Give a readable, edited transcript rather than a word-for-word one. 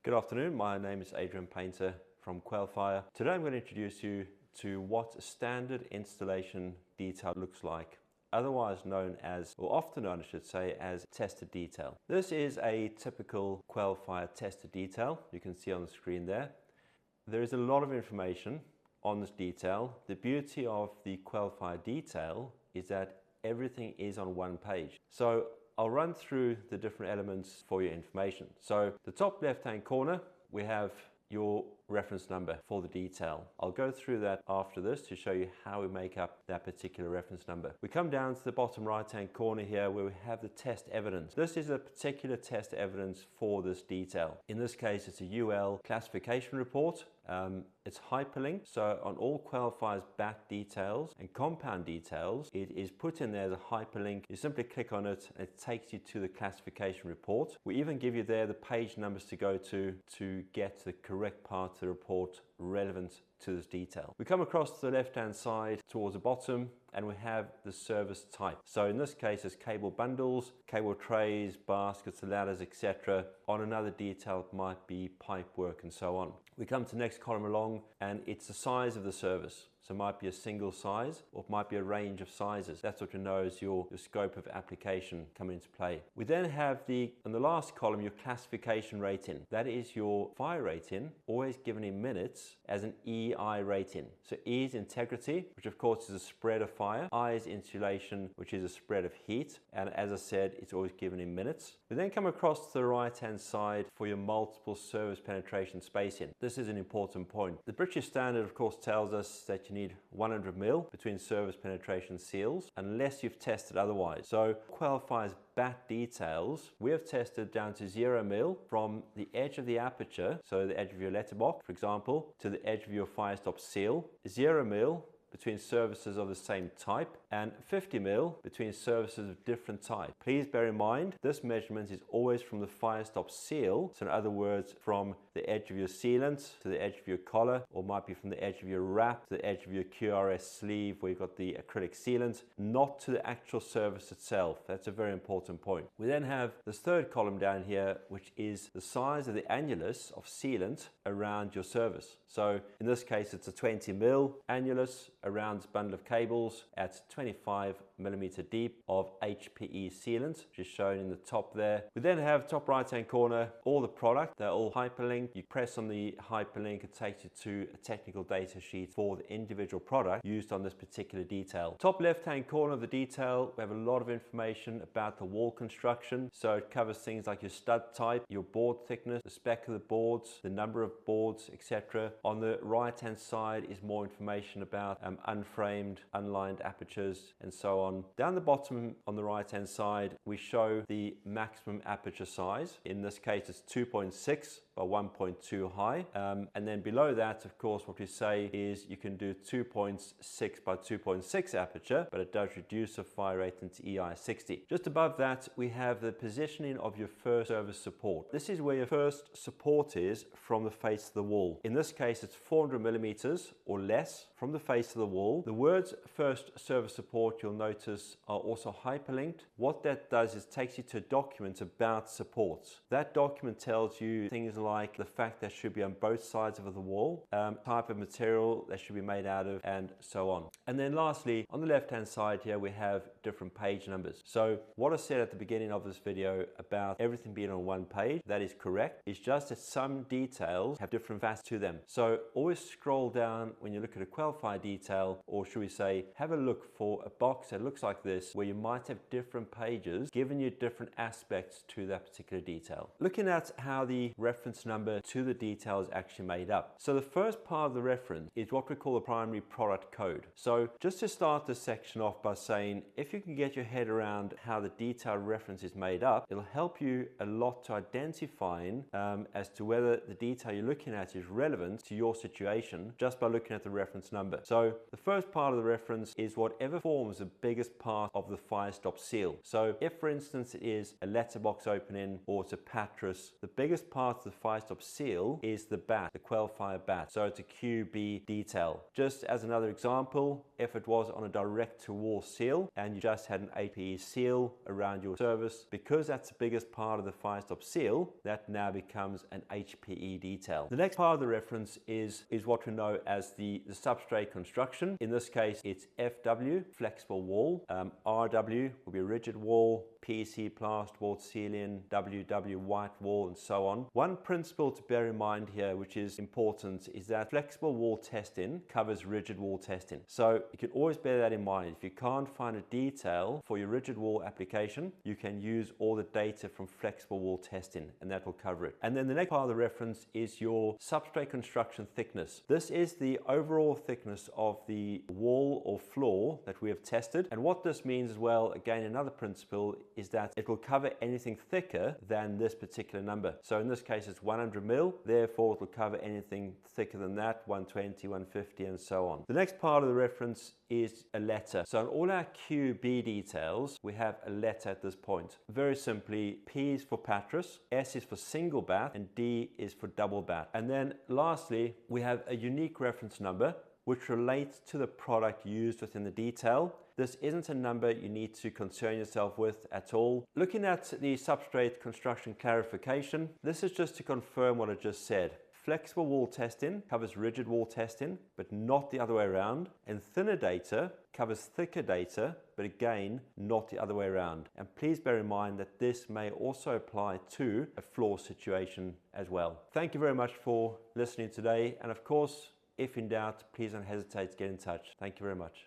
Good afternoon, my name is Adrian Paynter from Quelfire. Today I'm going to introduce you to what a standard installation detail looks like, otherwise known as, or often known I should say, as tested detail. This is a typical Quelfire tested detail. You can see on the screen there. There is a lot of information on this detail. The beauty of the Quelfire detail is that everything is on one page. So I'll run through the different elements for your information. So the top left-hand corner, we have your reference number for the detail. I'll go through that after this to show you how we make up that particular reference number. We come down to the bottom right-hand corner here where we have the test evidence. This is a particular test evidence for this detail. In this case, it's a UL classification report. It's hyperlinked, so on all Quelfire's bat details and compound details, it is put in there as a hyperlink. You simply click on it and it takes you to the classification report. We even give you there the page numbers to go to get the correct part of the report relevant to this detail. We come across to the left-hand side towards the bottom and we have the service type. So in this case, it's cable bundles, cable trays, baskets, ladders, etc. On another detail, it might be pipe work and so on. We come to the next column along and it's the size of the service. So it might be a single size or it might be a range of sizes. That's what you know is your scope of application coming into play. We then have in the last column, your classification rating. That is your fire rating, always given in minutes as an EI rating. So E is integrity, which of course is a spread of fire. I is insulation, which is a spread of heat. And as I said, it's always given in minutes. We then come across to the right-hand side for your multiple service penetration spacing. This is an important point. The British standard, of course, tells us that you need 100 mil between service penetration seals unless you've tested otherwise. So Quelfire's bat details, we have tested down to 0 mil from the edge of the aperture, so the edge of your letterbox, for example, to the edge of your firestop seal, 0 mil between services of the same type, and 50 mil between services of different type. Please bear in mind, this measurement is always from the firestop seal. So in other words, from the edge of your sealant to the edge of your collar, or might be from the edge of your wrap to the edge of your QRS sleeve where you've got the acrylic sealant, not to the actual service itself. That's a very important point. We then have this third column down here, which is the size of the annulus of sealant around your service. So in this case, it's a 20 mil annulus around this bundle of cables at 25 millimeter deep of HPE sealant, which is shown in the top there. We then have top right hand corner, all the product, they're all hyperlinked. You press on the hyperlink, it takes you to a technical data sheet for the individual product used on this particular detail. Top left hand corner of the detail, we have a lot of information about the wall construction. So it covers things like your stud type, your board thickness, the spec of the boards, the number of boards, etc. On the right hand side is more information about unframed, unlined apertures and so on. Down the bottom on the right hand side, we show the maximum aperture size. In this case, it's 2.6 by 1.2 high. And then below that, of course, what we say is you can do 2.6 by 2.6 aperture, but it does reduce the fire rating to EI 60. Just above that, we have the positioning of your first service support. This is where your first support is from the face of the wall. In this case, it's 400 millimeters or less from the face of the wall. The words first service support, you'll notice, are also hyperlinked. What that does is takes you to a document about supports. That document tells you things like the fact that should be on both sides of the wall, type of material that should be made out of, and so on. And then lastly, on the left hand side here, we have different page numbers. So what I said at the beginning of this video about everything being on one page, that is correct. It's just that some details have different facets to them. So always scroll down when you look at a Quelfire detail, or should we say, have a look for a box that looks like this, where you might have different pages giving you different aspects to that particular detail. Looking at how the reference number to the detail is actually made up. So the first part of the reference is what we call the primary product code. So just to start this section off by saying, if you can get your head around how the detail reference is made up, it'll help you a lot to identifying as to whether the detail you're looking at is relevant to your situation just by looking at the reference number. So the first part of the reference is whatever forms the biggest part of the firestop seal. So if, for instance, it is a letterbox opening or it's a pattress, the biggest part of the firestop seal is the bat, the Quelfire bat. So it's a QB detail. Just as another example, if it was on a direct-to-wall seal and you just had an HPE seal around your service, because that's the biggest part of the firestop seal, that now becomes an HPE detail. The next part of the reference is what we know as the substrate construction. In this case, it's FW, flexible wall, RW will be rigid wall, PC, plasterboard, ceiling, WW, white wall, and so on. One principle to bear in mind here, which is important, is that flexible wall testing covers rigid wall testing. So you can always bear that in mind. If you can't find a detail for your rigid wall application, you can use all the data from flexible wall testing, and that will cover it. And then the next part of the reference is your substrate construction thickness. This is the overall thickness of the wall or floor that we have tested. And what this means as well, again, another principle, is that it will cover anything thicker than this particular number. So in this case, it's 100 mil, therefore it will cover anything thicker than that, 120, 150, and so on. The next part of the reference is a letter. So in all our QB details, we have a letter at this point. Very simply, P is for Patras, S is for single bat, and D is for double bat. And then lastly, we have a unique reference number which relates to the product used within the detail. This isn't a number you need to concern yourself with at all. Looking at the substrate construction clarification, this is just to confirm what I just said. Flexible wall testing covers rigid wall testing, but not the other way around. And thinner data covers thicker data, but again, not the other way around. And please bear in mind that this may also apply to a floor situation as well. Thank you very much for listening today. And of course, if in doubt, please don't hesitate to get in touch. Thank you very much.